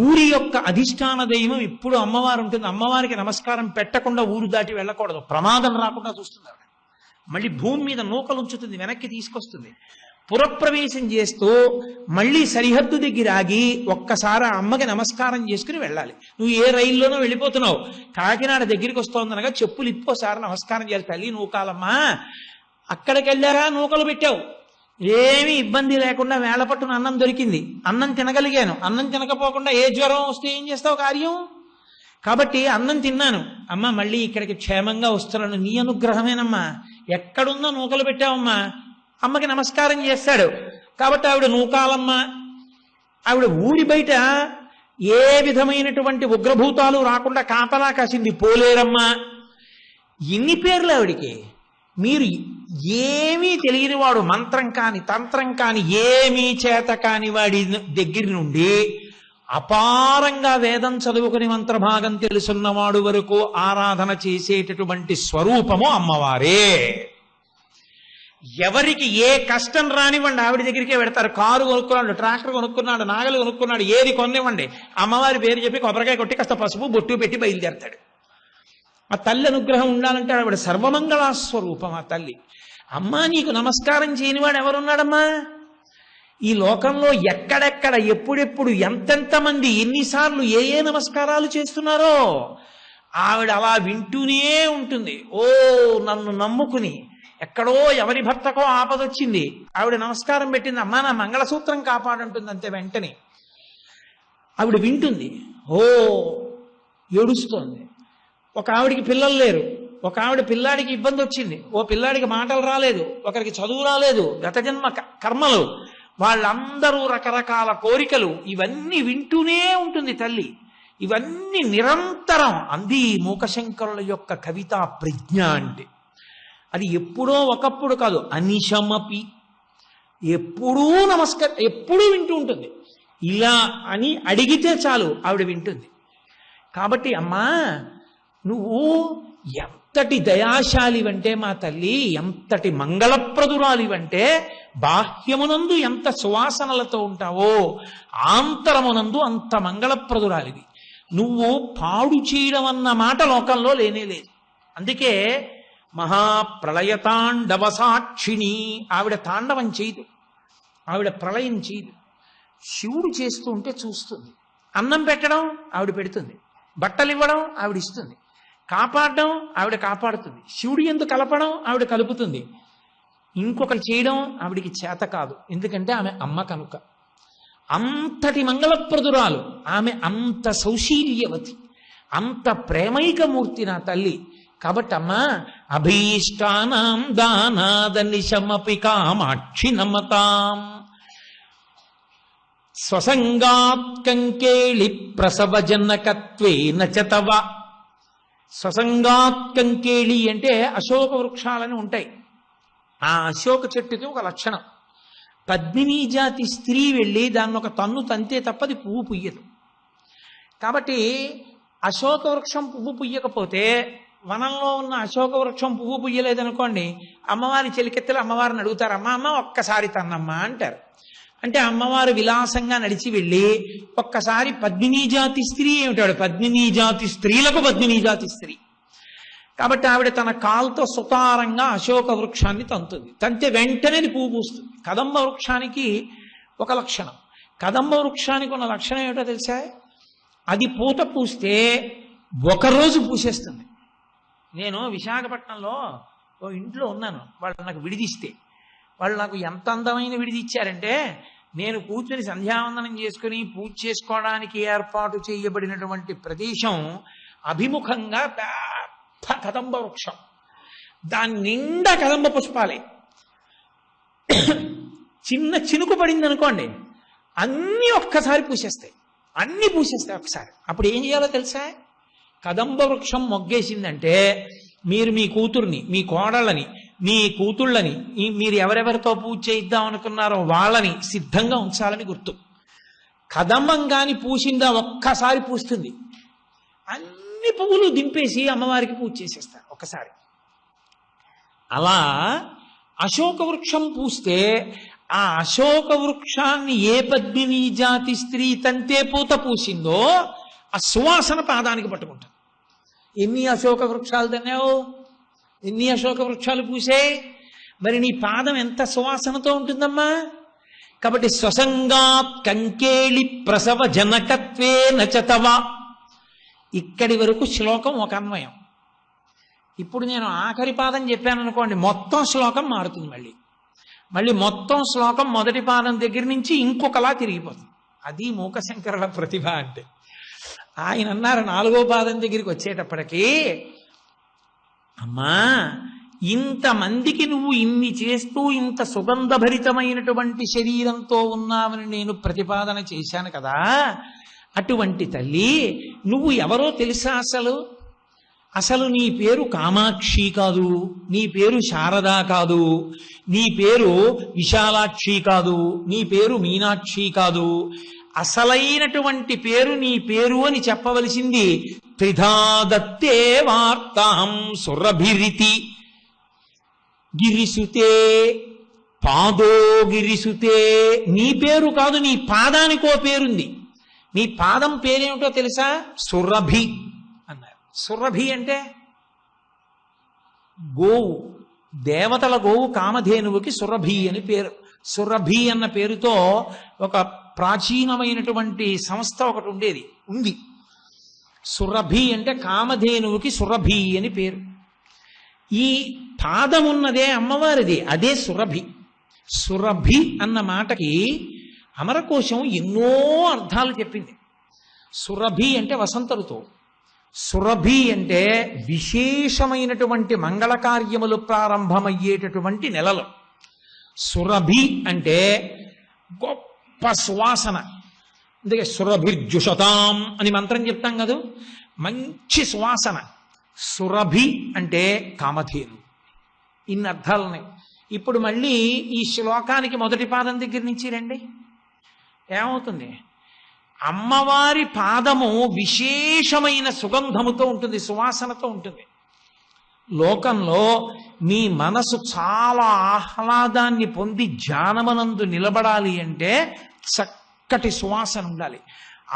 ఊరి యొక్క అధిష్టాన దైవం ఇప్పుడు అమ్మవారు ఉంటుంది. అమ్మవారికి నమస్కారం పెట్టకుండా ఊరు దాటి వెళ్ళకూడదు, ప్రమాదం రాకుండా చూస్తున్నారు. మళ్ళీ భూమి మీద నూకలు ఉంచుతుంది, వెనక్కి తీసుకొస్తుంది. పురప్రవేశం చేస్తూ మళ్ళీ సరిహద్దు దగ్గర ఆగి ఒక్కసారి ఆ అమ్మకి నమస్కారం చేసుకుని వెళ్ళాలి. నువ్వు ఏ రైల్లోనో వెళ్ళిపోతున్నావు, కాకినాడ దగ్గరికి వస్తోందనగా చెప్పులు ఇప్పోసారి నమస్కారం చేయాలి. తల్లి నూకాలమ్మా, అక్కడికి వెళ్ళారా నూకలు పెట్టావు, ఏమీ ఇబ్బంది లేకుండా వేళపట్టున అన్నం దొరికింది, అన్నం తినగలిగాను. అన్నం తినకపోకుండా ఏ జ్వరం వస్తే ఏం చేస్తావు కార్యం? కాబట్టి అన్నం తిన్నాను అమ్మ, మళ్ళీ ఇక్కడికి క్షేమంగా వస్తున్నాను, నీ అనుగ్రహమేనమ్మా. ఎక్కడున్నా నూకలు పెట్టావమ్మా. అమ్మకి నమస్కారం చేస్తాడు. కాబట్టి ఆవిడ నూకాలమ్మ. ఆవిడ ఊరి బయట ఏ విధమైనటువంటి ఉగ్రభూతాలు రాకుండా కాపలా కాసింది. పోలేరమ్మ. ఇన్ని పేర్లు ఆవిడికి. మీరు ఏమీ తెలియని వాడు, మంత్రం కాని తంత్రం కాని ఏమీ చేత కాని వాడి దగ్గర నుండి అపారంగా వేదం చదువుకుని మంత్రభాగం తెలుసున్నవాడు వరకు ఆరాధన చేసేటటువంటి స్వరూపము అమ్మవారే. ఎవరికి ఏ కష్టం రానివ్వండి ఆవిడ దగ్గరికే పెడతారు. కారు కొనుక్కున్నాడు, ట్రాక్టర్ కొనుక్కున్నాడు, నాగలు కొనుక్కున్నాడు, ఏది కొనివ్వండి అమ్మవారి పేరు చెప్పి కొబ్బరికాయ కొట్టి కాస్త పసుపు బొట్టు పెట్టి బయలుదేరతాడు. ఆ తల్లి అనుగ్రహం ఉండాలంటే ఆవిడ సర్వమంగళా స్వరూపం ఆ తల్లి. అమ్మా నీకు నమస్కారం చేయనివాడు ఎవరున్నాడమ్మా ఈ లోకంలో? ఎక్కడెక్కడ ఎప్పుడెప్పుడు ఎంతెంత మంది ఎన్నిసార్లు ఏ ఏ నమస్కారాలు చేస్తున్నారో ఆవిడ అలా వింటూనే ఉంటుంది. ఓ నన్ను నమ్ముకుని ఎక్కడో ఎవరి భర్తకో ఆపదొచ్చింది, ఆవిడ నమస్కారం పెట్టింది, అమ్మా నా మంగళసూత్రం కాపాడంటుంది అంతే. వెంటనే ఆవిడ వింటుంది. ఓ ఏడుస్తోంది. ఒక ఆవిడికి పిల్లలు లేరు, ఒక ఆవిడ పిల్లాడికి ఇబ్బంది వచ్చింది, ఓ పిల్లాడికి మాటలు రాలేదు, ఒకరికి చదువు రాలేదు, గత జన్మ కర్మలు, వాళ్ళందరూ రకరకాల కోరికలు, ఇవన్నీ వింటూనే ఉంటుంది తల్లి. ఇవన్నీ నిరంతరం అంది మూకశంకరుల యొక్క కవితా ప్రజ్ఞ అంటే. అది ఎప్పుడో ఒకప్పుడు కాదు, అనిశమపి, ఎప్పుడూ ఎప్పుడూ వింటూ ఉంటుంది. ఇలా అని అడిగితే చాలు ఆవిడ వింటుంది. కాబట్టి అమ్మా నువ్వు ఎంతటి దయాశాలివంటే మా తల్లి, ఎంతటి మంగళప్రదురాలివంటే, బాహ్యమునందు ఎంత సువాసనలతో ఉంటావో ఆంతరమునందు అంత మంగళప్రదురాలివి. నువ్వు పాడు చేయడం అన్న మాట లోకంలో లేనే లేదు. అందుకే మహాప్రళయతాండవ సాక్షిణి, ఆవిడ తాండవం చేయదు, ఆవిడ ప్రళయం చేయదు. శివుడు చేస్తూ ఉంటే చూస్తుంది. అన్నం పెట్టడం ఆవిడ పెడుతుంది, బట్టలు ఇవ్వడం ఆవిడ ఇస్తుంది, కాపాడడం ఆవిడ కాపాడుతుంది, శివుడు ఎందుకు కలపడం ఆవిడ కలుపుతుంది. ఇంకొకరు చేయడం ఆవిడికి చేత కాదు, ఎందుకంటే ఆమె అమ్మ కనుక. అంతటి మంగళప్రదురాలు ఆమె, అంత సౌశీల్యవతి, అంత ప్రేమైకమూర్తి నా తల్లి. కాబట్టి అమ్మా అభీష్టానాం దానాదనిశమపి కామాక్షి నమతాం స్వసంగాత్ కంకేళి ప్రసవజనకత్వేన చ తవ. స్వసంగాత్ కంకేళి అంటే అశోక వృక్షాలని ఉంటాయి. ఆ అశోక చెట్టుకి ఒక లక్షణం, పద్మినీ జాతి స్త్రీ వెళ్ళి దాన్ని ఒక తన్ను తంతే తప్ప అది పువ్వు పుయ్యదు. కాబట్టి అశోక వృక్షం పువ్వు పుయ్యకపోతే, వనంలో ఉన్న అశోక వృక్షం పువ్వు పుయ్యలేదనుకోండి, అమ్మవారి చెలికెత్తలు అమ్మవారిని అడుగుతారు, అమ్మ అమ్మ ఒక్కసారి తన్నమ్మా అంటారు. అంటే అమ్మవారు విలాసంగా నడిచి వెళ్ళి ఒక్కసారి పద్మినీ జాతి స్త్రీ ఏమిటాడు, పద్మినీ జాతి స్త్రీలకు పద్మినీ జాతి స్త్రీ కాబట్టి ఆవిడ తన కాల్తో సుతారంగా అశోక వృక్షాన్ని తంతుంది. తంతే వెంటనే పువ్వు పూస్తుంది. కదంబ వృక్షానికి ఒక లక్షణం, కదంబ వృక్షానికి ఉన్న లక్షణం ఏమిటో తెలుసా? అది పూత పూస్తే ఒకరోజు పూసేస్తుంది. నేను విశాఖపట్నంలో ఓ ఇంట్లో ఉన్నాను, వాళ్ళు నాకు విడిదిస్తే, వాళ్ళు నాకు ఎంత అందమైన విడిది ఇచ్చారంటే, నేను కూర్చొని సంధ్యావందనం చేసుకుని పూజ చేసుకోవడానికి ఏర్పాటు చేయబడినటువంటి ప్రదేశం అభిముఖంగా పెద్ద కదంబ వృక్షం, దాని నిండా కదంబ పుష్పాలే. చిన్న చినుకు పడింది అనుకోండి, అన్నీ ఒక్కసారి పూసేస్తాయి, అన్నీ పూసేస్తాయి ఒకసారి. అప్పుడు ఏం చేయాలో తెలుసా? కదంబ వృక్షం మొగ్గేసిందంటే మీరు మీ కూతుర్ని, మీ కోడళ్ళని, మీ కూతుళ్ళని, మీరు ఎవరెవరితో పూజ చేయిద్దాం అనుకున్నారో వాళ్ళని సిద్ధంగా ఉంచాలని గుర్తు. కదంబంగాని పూసిందా ఒక్కసారి పూస్తుంది, అన్ని పువ్వులు దింపేసి అమ్మవారికి పూజ చేసేస్తారు ఒకసారి. అలా అశోక వృక్షం పూస్తే ఆ అశోక వృక్షాన్ని ఏ పద్మినీ జాతి స్త్రీ తంతే పూత పూసిందో ఆ సువాసన పాదానికి పట్టుకుంటుంది. ఎన్ని అశోక వృక్షాలు తన్నావు, ఎన్ని అశోక వృక్షాలు పూసే, మరి నీ పాదం ఎంత సువాసనతో ఉంటుందమ్మా. కాబట్టి స్వసంగాత్ కంకేళి ప్రసవ జనకత్వే నచతవ. ఇక్కడి వరకు శ్లోకం ఒక అన్వయం. ఇప్పుడు నేను ఆఖరి పాదం చెప్పాను అనుకోండి, మొత్తం శ్లోకం మారుతుంది. మళ్ళీ మొత్తం శ్లోకం మొదటి పాదం దగ్గర నుంచి ఇంకొకలా తిరిగిపోతుంది. అది మూకశంకరుల ప్రతిభ అంటే. ఆయన అన్నారు 4వ పాదం దగ్గరికి వచ్చేటప్పటికీ, అమ్మా ఇంతమందికి నువ్వు ఇన్ని చేస్తూ ఇంత సుగంధభరితమైనటువంటి శరీరంతో ఉన్నావని నేను ప్రతిపాదన చేశాను కదా, అటువంటి తల్లి నువ్వు ఎవరో తెలుసా? అసలు నీ పేరు కామాక్షి కాదు, నీ పేరు శారదా కాదు, నీ పేరు విశాలాక్షి కాదు, నీ పేరు మీనాక్షి కాదు. అసలైనటువంటి పేరు నీ పేరు అని చెప్పవలసింది త్రిధాదత్తే వార్తాం సురభిరితి గిరిసుతే పాదో గిరిసుతే. నీ పేరు కాదు, నీ పాదానికో పేరుంది. నీ పాదం పేరేమిటో తెలుసా? సురభి అన్నారు. సురభి అంటే గోవు, దేవతల గోవు కామధేనువుకి సురభి అని పేరు. సురభి అన్న పేరుతో ఒక ప్రాచీనమైనటువంటి సంస్థ ఒకటి ఉంది. సురభి అంటే కామధేనువుకి సురభి అని పేరు. ఈ పాదం ఉన్నదే అమ్మవారిది, అదే సురభి. సురభి అన్న మాటకి అమరకోశం ఎన్నో అర్థాలు చెప్పింది. సురభి అంటే వసంత ఋతువు. సురభి అంటే విశేషమైనటువంటి మంగళ కార్యములు ప్రారంభమయ్యేటటువంటి నెలలు. సురభి అంటే గొప్ప సువాసన. అందుకే సురభిర్జుషతాం అని మంత్రం చెప్తాం కదా, మంచి సువాసన. సురభి అంటే కామధేను. ఇన్ని అర్థాలున్నాయి. ఇప్పుడు మళ్ళీ ఈ శ్లోకానికి మొదటి పాదం దగ్గర నుంచి రండి. ఏమవుతుంది? అమ్మవారి పాదము విశేషమైన సుగంధముతో ఉంటుంది, సువాసనతో ఉంటుంది. లోకంలో మీ మనసు చాలా ఆహ్లాదాన్ని పొంది ధ్యానమనందు నిలబడాలి అంటే చక్కటి సువాసన ఉండాలి.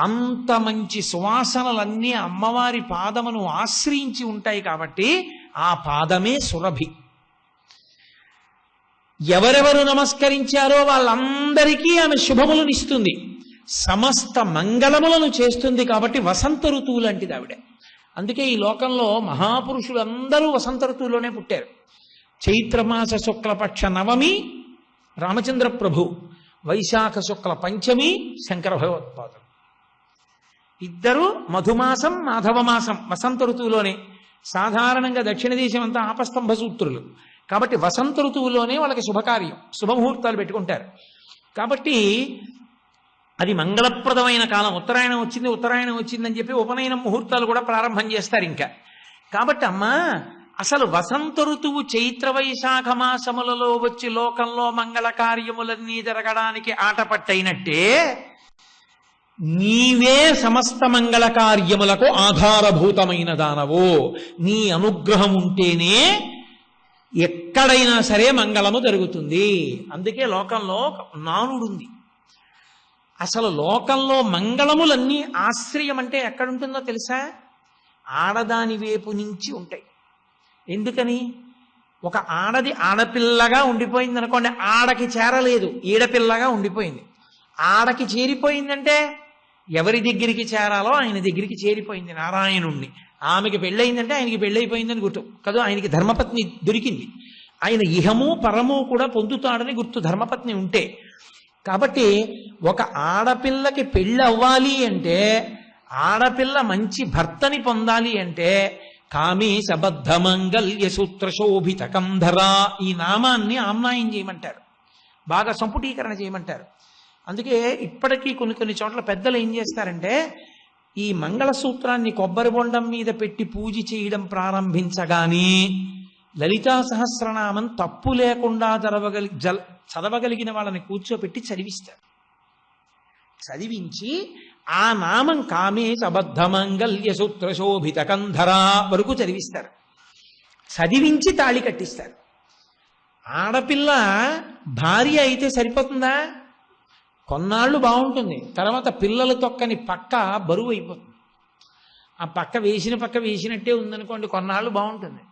అంత మంచి సువాసనలన్నీ అమ్మవారి పాదమును ఆశ్రయించి ఉంటాయి కాబట్టి ఆ పాదమే సురభి. ఎవరెవరు నమస్కరించారో వాళ్ళందరికీ ఆమె శుభములను ఇస్తుంది, సమస్త మంగళములను చేస్తుంది. కాబట్టి వసంత ఋతువు లాంటిది ఆవిడ. అందుకే ఈ లోకంలో మహాపురుషులందరూ వసంత ఋతువులోనే పుట్టారు. చైత్రమాస శుక్లపక్ష నవమి రామచంద్ర ప్రభు, వైశాఖ శుక్ల పంచమి శంకర భగవత్పాదులు. ఇద్దరు మధుమాసం మాధవమాసం వసంత ఋతువులోనే. సాధారణంగా దక్షిణ దేశం అంతా ఆపస్తంభ సూత్రులు కాబట్టి వసంత ఋతువులోనే వాళ్ళకి శుభకార్యం, శుభముహూర్తాలు పెట్టుకుంటారు. కాబట్టి అది మంగళప్రదమైన కాలం. ఉత్తరాయణం వచ్చిందని చెప్పి ఉపనయనం ముహూర్తాలు కూడా ప్రారంభం చేస్తారు ఇంకా. కాబట్టి అమ్మా, అసలు వసంత ఋతువు చైత్ర వైశాఖ మాసములలో వచ్చి లోకంలో మంగళ కార్యములన్నీ జరగడానికి ఆటపట్టయినట్టే నీవే సమస్త మంగళ కార్యములకు ఆధారభూతమైన దానవో. నీ అనుగ్రహం ఉంటేనే ఎక్కడైనా సరే మంగళము జరుగుతుంది. అందుకే లోకంలో నానుడుంది. అసలు లోకంలో మంగళములన్నీ ఆశ్రయం అంటే ఎక్కడుంటుందో తెలుసా? ఆడదాని వైపు నుంచి ఉంటాయి. ఎందుకని? ఒక ఆడది ఆడపిల్లగా ఉండిపోయింది అనుకోండి, ఆడకి చేరలేదు, ఈడపిల్లగా ఉండిపోయింది. ఆడకి చేరిపోయిందంటే ఎవరి దగ్గరికి చేరాలో ఆయన దగ్గరికి చేరిపోయింది, నారాయణుణ్ణి. ఆమెకి పెళ్ళయిందంటే ఆయనకి పెళ్ళైపోయిందని గుర్తు కదా, ఆయనకి ధర్మపత్ని దొరికింది, ఆయన ఇహము పరము కూడా పొందుతాడని గుర్తు ధర్మపత్ని ఉంటే. కాబట్టి ఒక ఆడపిల్లకి పెళ్ళి అవ్వాలి అంటే, ఆడపిల్ల మంచి భర్తని పొందాలి అంటే కామే సబద్ధ మంగళ్య సూత్ర శోభిత కంధరా, ఈ నామాన్ని ఆమ్నాయం చేయమంటారు, బాగా సంపుటీకరణ చేయమంటారు. అందుకే ఇప్పటికీ కొన్ని చోట్ల పెద్దలు ఏం చేస్తారంటే, ఈ మంగళసూత్రాన్ని కొబ్బరి బొండం మీద పెట్టి పూజ చేయడం ప్రారంభించగానే లలితా సహస్రనామం తప్పు లేకుండా చదవగలిగిన వాళ్ళని కూర్చోపెట్టి చదివిస్తారు. చదివించి ఆ నామం కామే సబద్ధ మంగళ్య సూత్ర శోభిత కంధరా వరకు చదివిస్తారు. చదివించి తాళి కట్టిస్తారు. ఆడపిల్ల భార్య అయితే సరిపోతుందా? కొన్నాళ్ళు బాగుంటుంది, తర్వాత పిల్లలు తొక్కని పక్క బరువు అయిపోతుంది. ఆ పక్క వేసినట్టే ఉందనుకోండి, కొన్నాళ్ళు బాగుంటుంది.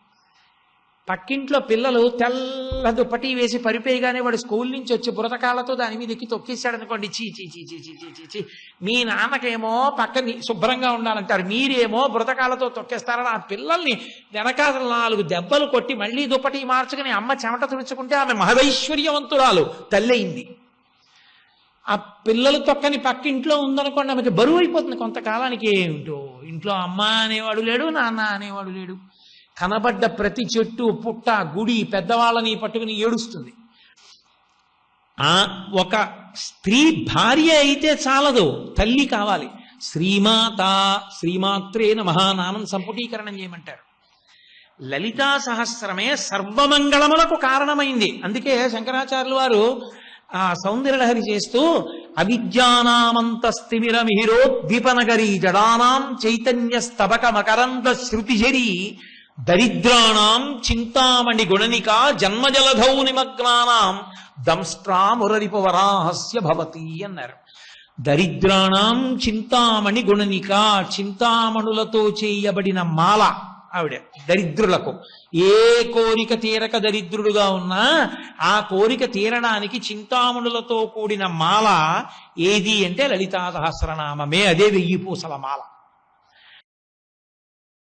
పక్కింట్లో పిల్లలు తెల్ల దుప్పటి వేసి పరిపేయగానే వాడు స్కూల్ నుంచి వచ్చి బురతకాలతో దాని మీద ఎక్కి తొక్కేశాడు అనుకోండి, చీ చీ చీ చీ చీ చీ చీ. మీ నాన్నకేమో పక్కని శుభ్రంగా ఉండాలంటారు, మీరేమో బురతకాలతో తొక్కేస్తారని ఆ పిల్లల్ని వెనకాల 4 దెబ్బలు కొట్టి మళ్ళీ దుప్పటి మార్చుకుని అమ్మ చెమట తుడుచుకుంటే ఆమె మహదైశ్వర్యవంతురాలు తల్లయింది. ఆ పిల్లలు తొక్కని పక్కింట్లో ఉందనుకోండి, ఆమెకి బరువు అయిపోతుంది కొంతకాలానికి. ఏమిటో ఇంట్లో అమ్మ అనేవాడు లేడు, నాన్న అనేవాడు లేడు. కనబడ్డ ప్రతి చెట్టు పుట్ట గుడి పెద్దవాళ్ళని పట్టుకుని ఏడుస్తుంది. ఒక స్త్రీ భార్య అయితే చాలదు, తల్లి కావాలి. శ్రీమాత, శ్రీమాత్రే నమః నామం సంపుటీకరణం చేయమంటారు. లలితా సహస్రమే సర్వమంగళములకు కారణమైంది. అందుకే శంకరాచార్యులు వారు ఆ సౌందర్యలహరి చేస్తూ అవిద్యానామంతస్తిమిరమిహిరోద్దీపనగరీ జడానాం చైతన్య స్తబక మకరంద శృతిజరీ దరిద్రాణం చింతామణి గుణనిక జన్మజలధౌ నిమగ్నానాం దంష్ట్రామురరిపవరాహస్య భవతి అన్నారు. దరిద్రాణం చింతామణి గుణనిక, చింతామణులతో చేయబడిన మాల ఆవిడ దరిద్రులకు. ఏ కోరిక తీరక దరిద్రుడుగా ఉన్నా ఆ కోరిక తీరడానికి చింతామణులతో కూడిన మాల ఏది అంటే లలితా సహస్రనామమే. అదే 1000 పూసల మాల.